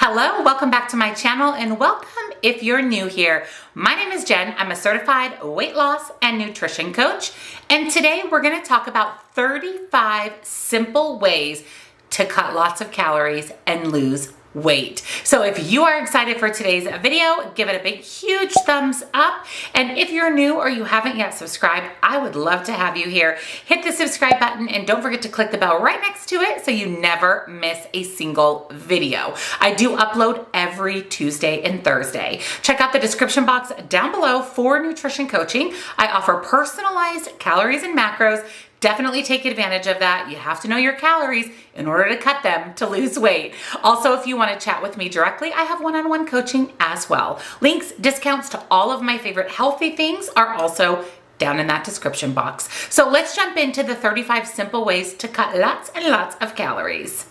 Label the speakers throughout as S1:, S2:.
S1: Hello, welcome back to my channel and welcome if you're new here. My name is Jen. I'm a certified weight loss and nutrition coach. And today we're going to talk about 35 simple ways to cut lots of calories and lose weight. So if you are excited for today's video, give it a big, huge thumbs up. And if you're new or you haven't yet subscribed, I would love to have you here. Hit the subscribe button and don't forget to click the bell right next to it so you never miss a single video. I do upload every Tuesday and Thursday. Check out the description box down below for nutrition coaching. I offer personalized calories and macros. Definitely take advantage of that. You have to know your calories in order to cut them to lose weight. Also, if you want to chat with me directly, I have one-on-one coaching as well. Links, discounts to all of my favorite healthy things are also down in that description box. So let's jump into the 35 simple ways to cut lots and lots of calories.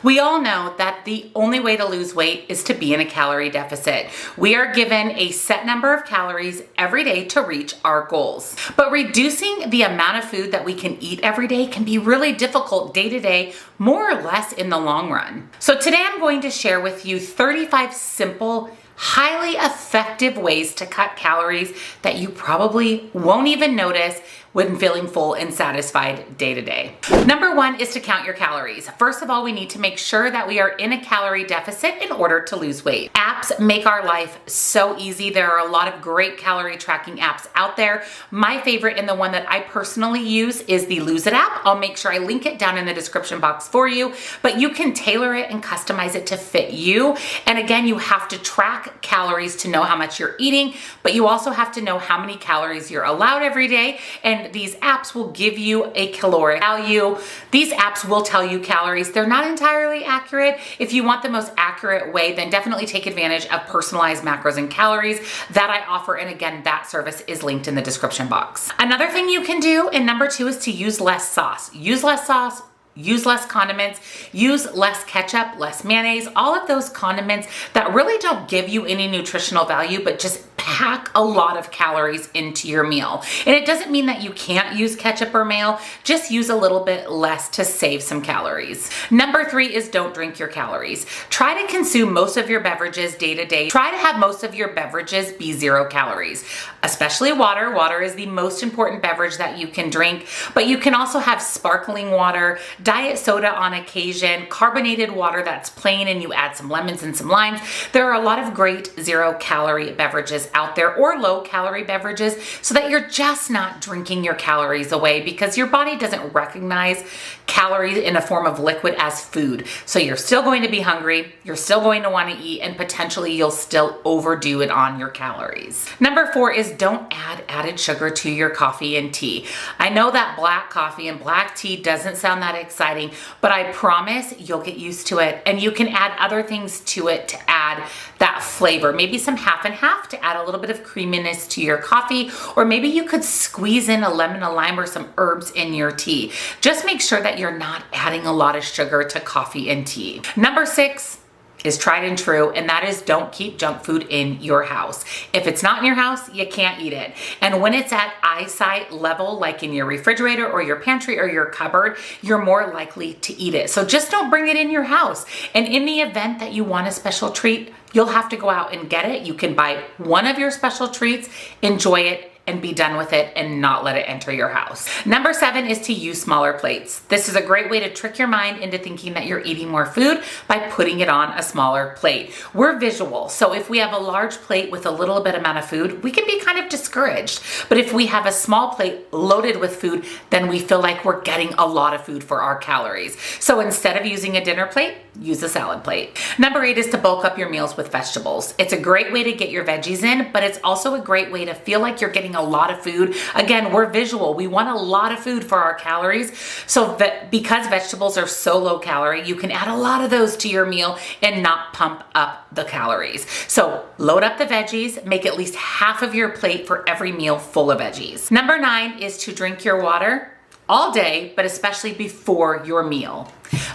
S1: We all know that the only way to lose weight is to be in a calorie deficit. We are given a set number of calories every day to reach our goals. But reducing the amount of food that we can eat every day can be really difficult day to day, more or less in the long run. So today I'm going to share with you 35 simple, highly effective ways to cut calories that you probably won't even notice when feeling full and satisfied day to day. Number one is to count your calories. First of all, we need to make sure that we are in a calorie deficit in order to lose weight. Apps make our life so easy. There are a lot of great calorie tracking apps out there. My favorite and the one that I personally use is the Lose It app. I'll make sure I link it down in the description box for you, but you can tailor it and customize it to fit you. And again, you have to track calories to know how much you're eating, but you also have to know how many calories you're allowed every day. And these apps will give you a caloric value. These apps will tell you calories. They're not entirely accurate. If you want the most accurate way, then definitely take advantage of personalized macros and calories that I offer. And again, that service is linked in the description box. Another thing you can do, and number two, is to use less sauce. Use less sauce. Use less condiments, use less ketchup, less mayonnaise, all of those condiments that really don't give you any nutritional value, but just pack a lot of calories into your meal. And it doesn't mean that you can't use ketchup or mayo, just use a little bit less to save some calories. Number three is don't drink your calories. Try to consume most of your beverages day to day. Try to have most of your beverages be 0 calories, especially water. Water is the most important beverage that you can drink, but you can also have sparkling water, diet soda on occasion, carbonated water that's plain and you add some lemons and some limes. There are a lot of great 0 calorie beverages out there, or low calorie beverages, so that you're just not drinking your calories away, because your body doesn't recognize calories in a form of liquid as food. So you're still going to be hungry, you're still going to want to eat, and potentially you'll still overdo it on your calories. Number four is don't add added sugar to your coffee and tea. I know that black coffee and black tea doesn't sound that exciting, but I promise you'll get used to it, and you can add other things to it to add that flavor. Maybe some half and half to add a little bit of creaminess to your coffee, or maybe you could squeeze in a lemon, a lime, or some herbs in your tea. Just make sure that you're not adding a lot of sugar to coffee and tea. Number six is tried and true, and that is don't keep junk food in your house. If it's not in your house, you can't eat it. And when it's at eyesight level, like in your refrigerator or your pantry or your cupboard, you're more likely to eat it. So just don't bring it in your house. And in the event that you want a special treat, you'll have to go out and get it. You can buy one of your special treats, enjoy it, and be done with it and not let it enter your house. Number seven is to use smaller plates. This is a great way to trick your mind into thinking that you're eating more food by putting it on a smaller plate. We're visual, so if we have a large plate with a little bit amount of food, we can be kind of discouraged. But if we have a small plate loaded with food, then we feel like we're getting a lot of food for our calories. So instead of using a dinner plate, use a salad plate. Number eight is to bulk up your meals with vegetables. It's a great way to get your veggies in, but it's also a great way to feel like you're getting a lot of food. Again, we're visual. We want a lot of food for our calories. So because vegetables are so low calorie, you can add a lot of those to your meal and not pump up the calories. So load up the veggies, make at least half of your plate for every meal full of veggies. Number nine is to drink your water all day, but especially before your meal.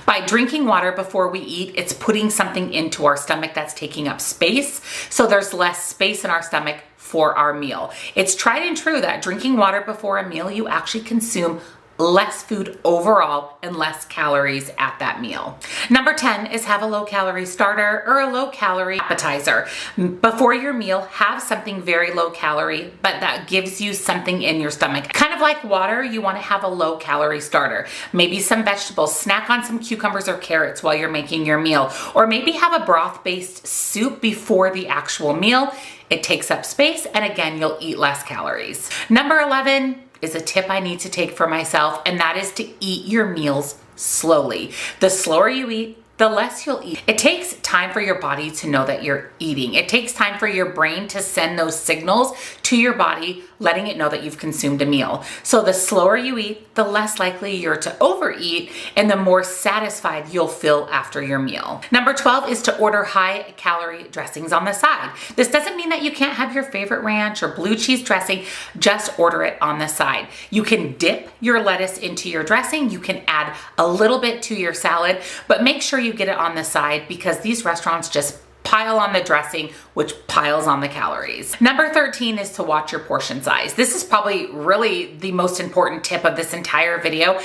S1: By drinking water before we eat, it's putting something into our stomach that's taking up space, so there's less space in our stomach for our meal. It's tried and true that drinking water before a meal, you actually consume less food overall and less calories at that meal. Number 10 is have a low calorie starter or a low calorie appetizer. Before your meal, have something very low calorie, but that gives you something in your stomach. Kind of like water, you want to have a low calorie starter. Maybe some vegetables, snack on some cucumbers or carrots while you're making your meal, or maybe have a broth-based soup before the actual meal. It takes up space, and again, you'll eat less calories. Number 11 is a tip I need to take for myself, and that is to eat your meals slowly. The slower you eat, the less you'll eat. It takes time for your body to know that you're eating. It takes time for your brain to send those signals to your body, letting it know that you've consumed a meal. So the slower you eat, the less likely you're to overeat, and the more satisfied you'll feel after your meal. Number 12 is to order high calorie dressings on the side. This doesn't mean that you can't have your favorite ranch or blue cheese dressing, just order it on the side. You can dip your lettuce into your dressing, you can add a little bit to your salad, but make sure you get it on the side because these restaurants just pile on the dressing, which piles on the calories. Number 13 is to watch your portion size. This is probably really the most important tip of this entire video.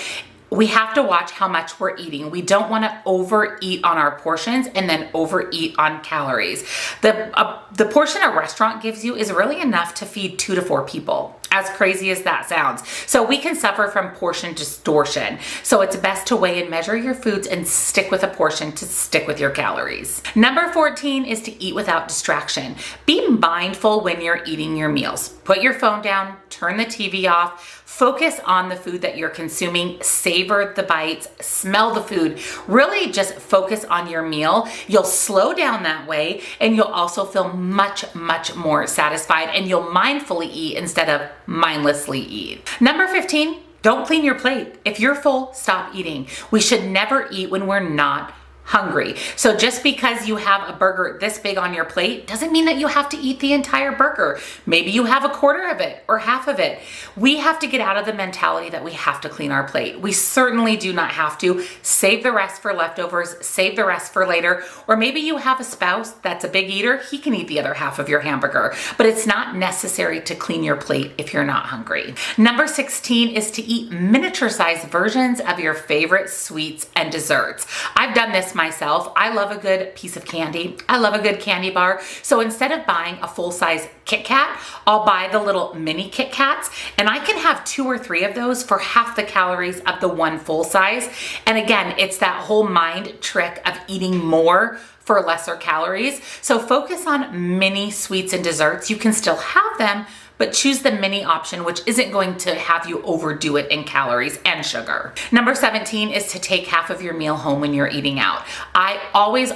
S1: We have to watch how much we're eating. We don't want to overeat on our portions and then overeat on calories. The portion a restaurant gives you is really enough to feed 2 to 4 people, as crazy as that sounds. So we can suffer from portion distortion. So it's best to weigh and measure your foods and stick with a portion to stick with your calories. Number 14 is to eat without distraction. Be mindful when you're eating your meals. Put your phone down, turn the TV off, focus on the food that you're consuming, savor the bites, smell the food, really just focus on your meal. You'll slow down that way, and you'll also feel much, much more satisfied, and you'll mindfully eat instead of mindlessly eat. Number 15, don't clean your plate. If you're full, stop eating. We should never eat when we're not hungry. So just because you have a burger this big on your plate doesn't mean that you have to eat the entire burger. Maybe you have a quarter of it or half of it. We have to get out of the mentality that we have to clean our plate. We certainly do not have to. Save the rest for leftovers, save the rest for later, or maybe you have a spouse that's a big eater, he can eat the other half of your hamburger, but it's not necessary to clean your plate if you're not hungry. Number 16 is to eat miniature-sized versions of your favorite sweets and desserts. I've done this myself. I love a good piece of candy. I love a good candy bar. So instead of buying a full-size Kit Kat, I'll buy the little mini Kit Kats, and I can have 2 or 3 of those for half the calories of the one full size. And again, it's that whole mind trick of eating more for lesser calories. So focus on mini sweets and desserts. You can still have them, but choose the mini option, which isn't going to have you overdo it in calories and sugar. Number 17 is to take half of your meal home when you're eating out. I always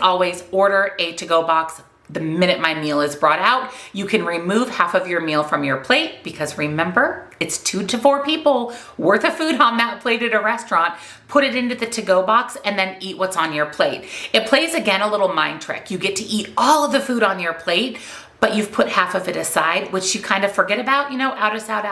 S1: order a to-go box the minute my meal is brought out. You can remove half of your meal from your plate because remember, it's 2 to 4 people worth of food on that plate at a restaurant. Put it into the to-go box and then eat what's on your plate. It plays, again, a little mind trick. You get to eat all of the food on your plate, but you've put half of it aside, which you kind of forget about, you know, out of sight,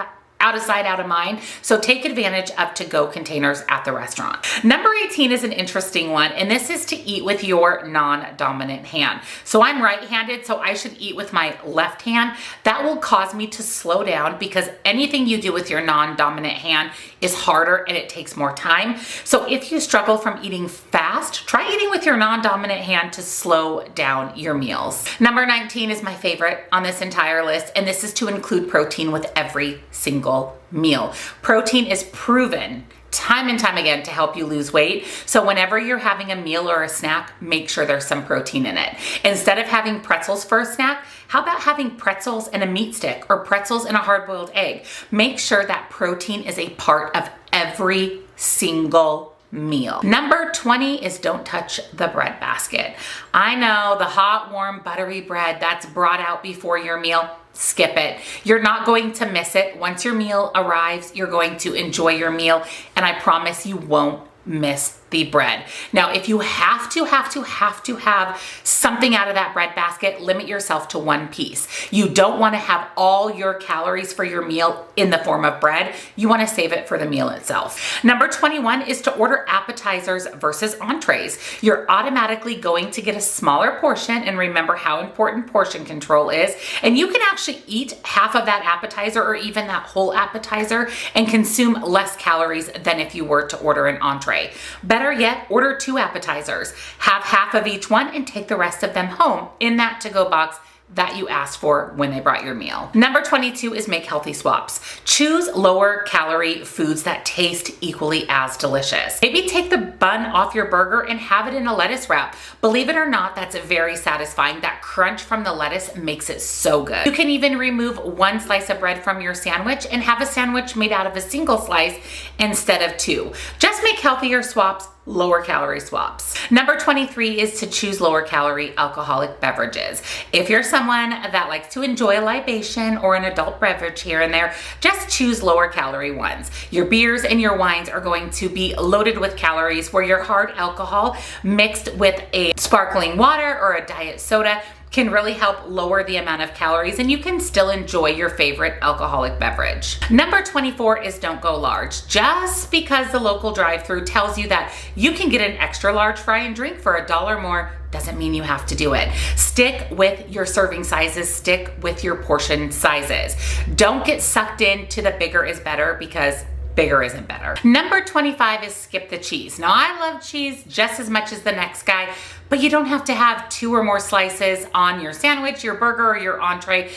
S1: out of mind. So take advantage of to-go containers at the restaurant. Number 18 is an interesting one, and this is to eat with your non-dominant hand. So I'm right-handed, so I should eat with my left hand. That will cause me to slow down because anything you do with your non-dominant hand is harder and it takes more time. So if you struggle from eating fast, try eating with your non-dominant hand to slow down your meals. Number 19 is my favorite on this entire list, and this is to include protein with every single meal. Protein is proven time and time again to help you lose weight. So whenever you're having a meal or a snack, make sure there's some protein in it. Instead of having pretzels for a snack, how about having pretzels and a meat stick or pretzels and a hard-boiled egg? Make sure that protein is a part of every single meal. Number 20 is don't touch the bread basket. I know the hot, warm, buttery bread that's brought out before your meal, skip it. You're not going to miss it. Once your meal arrives, you're going to enjoy your meal, and I promise you won't miss the bread. Now, if you have to have something out of that bread basket, limit yourself to one piece. You don't want to have all your calories for your meal in the form of bread. You want to save it for the meal itself. Number 21 is to order appetizers versus entrees. You're automatically going to get a smaller portion, and remember how important portion control is. And you can actually eat half of that appetizer or even that whole appetizer and consume less calories than if you were to order an entree. Better yet, order 2 appetizers. Have half of each one and take the rest of them home in that to-go box that you asked for when they brought your meal. Number 22 is make healthy swaps. Choose lower calorie foods that taste equally as delicious. Maybe take the bun off your burger and have it in a lettuce wrap. Believe it or not, that's very satisfying. That crunch from the lettuce makes it so good. You can even remove 1 slice of bread from your sandwich and have a sandwich made out of a single slice instead of 2. Just make healthier swaps, lower calorie swaps. Number 23 is to choose lower calorie alcoholic beverages. If you're someone that likes to enjoy a libation or an adult beverage here and there, just choose lower calorie ones. Your beers and your wines are going to be loaded with calories, where your hard alcohol mixed with a sparkling water or a diet soda can really help lower the amount of calories, and you can still enjoy your favorite alcoholic beverage. Number 24 is don't go large. Just because the local drive-thru tells you that you can get an extra large fry and drink for $1 more doesn't mean you have to do it. Stick with your serving sizes, stick with your portion sizes. Don't get sucked into the bigger is better, because bigger isn't better. Number 25 is skip the cheese. Now, I love cheese just as much as the next guy, but you don't have to have 2 or more slices on your sandwich, your burger, or your entree.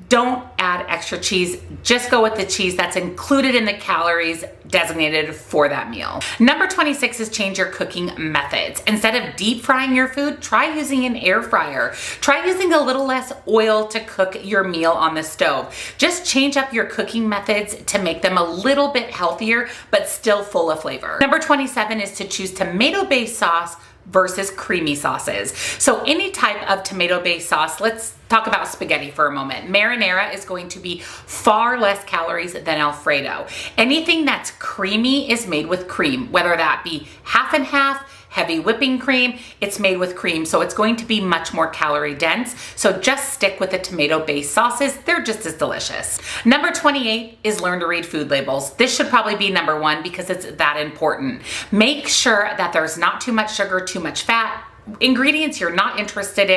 S1: Don't add extra cheese. Just go with the cheese that's included in the calories designated for that meal. Number 26 is change your cooking methods. Instead of deep frying your food, try using an air fryer. Try using a little less oil to cook your meal on the stove. Just change up your cooking methods to make them a little bit healthier, but still full of flavor. Number 27 is to choose tomato-based sauce versus creamy sauces. So any type of tomato-based sauce, let's talk about spaghetti for a moment. Marinara is going to be far less calories than Alfredo. Anything that's creamy is made with cream, whether that be half and half, heavy whipping cream, it's made with cream, so it's going to be much more calorie dense. So just stick with the tomato-based sauces. They're just as delicious. Number 28 is learn to read food labels. This should probably be number 1 because it's that important. Make sure that there's not too much sugar, too much fat, ingredients you're not interested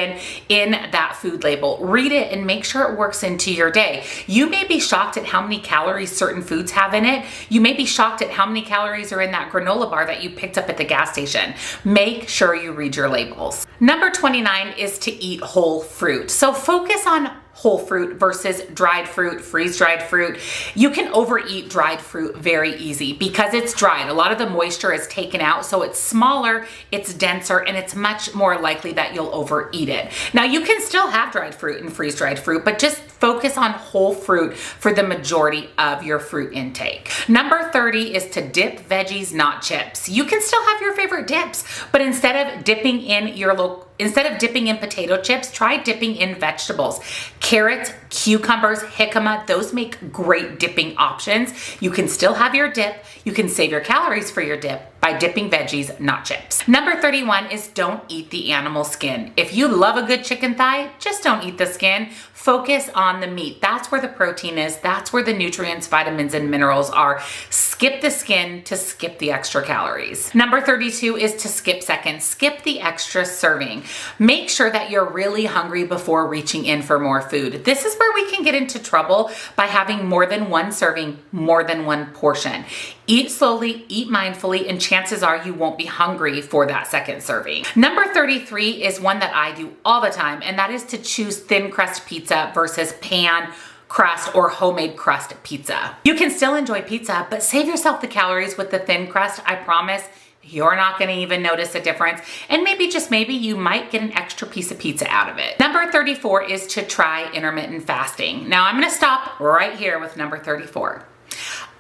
S1: in that food label. Read it and make sure it works into your day. You may be shocked at how many calories certain foods have in it. You may be shocked at how many calories are in that granola bar that you picked up at the gas station. Make sure you read your labels. Number 29 is to eat whole fruit. So focus on whole fruit versus dried fruit, freeze-dried fruit. You can overeat dried fruit very easy because it's dried. A lot of the moisture is taken out, so it's smaller, it's denser, and it's much more likely that you'll overeat it. Now, you can still have dried fruit and freeze-dried fruit, but just focus on whole fruit for the majority of your fruit intake. Number 30 is to dip veggies, not chips. You can still have your favorite dips, but instead of dipping in potato chips, try dipping in vegetables. Carrots, cucumbers, jicama, those make great dipping options. You can still have your dip. You can save your calories for your dip by dipping veggies, not chips. Number 31 is don't eat the animal skin. If you love a good chicken thigh, just don't eat the skin. Focus on the meat. That's where the protein is. That's where the nutrients, vitamins, and minerals are. Skip the skin to skip the extra calories. Number 32 is to skip seconds. Skip the extra serving. Make sure that you're really hungry before reaching in for more food. This is where we can get into trouble by having more than one serving, more than one portion. Eat slowly, eat mindfully, and chances are you won't be hungry for that second serving. Number 33 is one that I do all the time, and that is to choose thin crust pizza versus pan crust or homemade crust pizza. You can still enjoy pizza, but save yourself the calories with the thin crust. I promise you're not gonna even notice a difference. And maybe, just maybe, you might get an extra piece of pizza out of it. Number 34 is to try intermittent fasting. Now I'm gonna stop right here with number 34.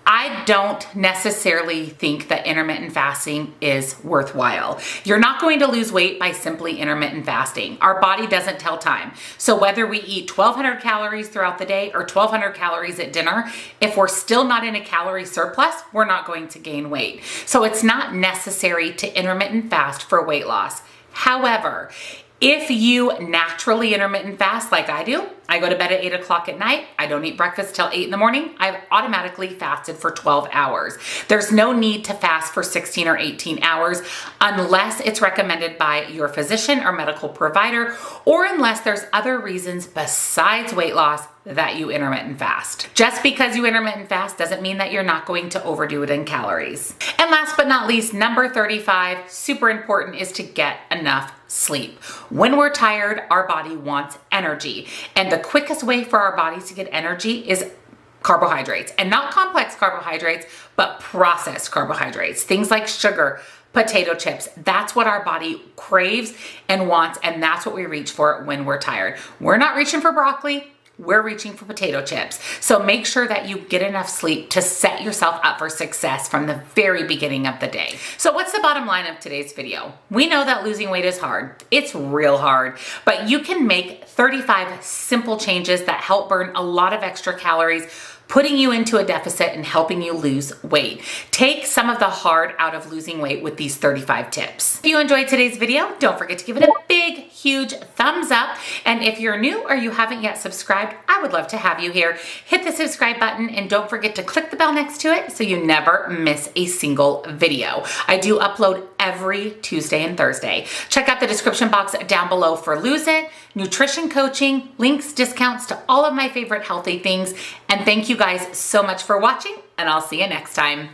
S1: I don't necessarily think that intermittent fasting is worthwhile. You're not going to lose weight by simply intermittent fasting. Our body doesn't tell time. So whether we eat 1,200 calories throughout the day or 1,200 calories at dinner, if we're still not in a calorie surplus, we're not going to gain weight. So it's not necessary to intermittent fast for weight loss. However, if you naturally intermittent fast like I do, I go to bed at 8 o'clock at night, I don't eat breakfast till 8 in the morning, I've automatically fasted for 12 hours. There's no need to fast for 16 or 18 hours unless it's recommended by your physician or medical provider, or unless there's other reasons besides weight loss that you intermittent fast. Just because you intermittent fast doesn't mean that you're not going to overdo it in calories. And last but not least, number 35, super important, is to get enough sleep. When we're tired, our body wants energy. And the quickest way for our bodies to get energy is carbohydrates, and not complex carbohydrates, but processed carbohydrates. Things like sugar, potato chips. That's what our body craves and wants, and that's what we reach for when we're tired. We're not reaching for broccoli. We're reaching for potato chips. So make sure that you get enough sleep to set yourself up for success from the very beginning of the day. So what's the bottom line of today's video? We know that losing weight is hard. It's real hard, but you can make 35 simple changes that help burn a lot of extra calories, putting you into a deficit and helping you lose weight. Take some of the hard out of losing weight with these 35 tips. If you enjoyed today's video, don't forget to give it a big, huge thumbs up. And if you're new or you haven't yet subscribed, I would love to have you here. Hit the subscribe button and don't forget to click the bell next to it so you never miss a single video. I do upload every Tuesday and Thursday. Check out the description box down below for Lose It, nutrition coaching, links, discounts to all of my favorite healthy things. And thank you guys so much for watching, and I'll see you next time.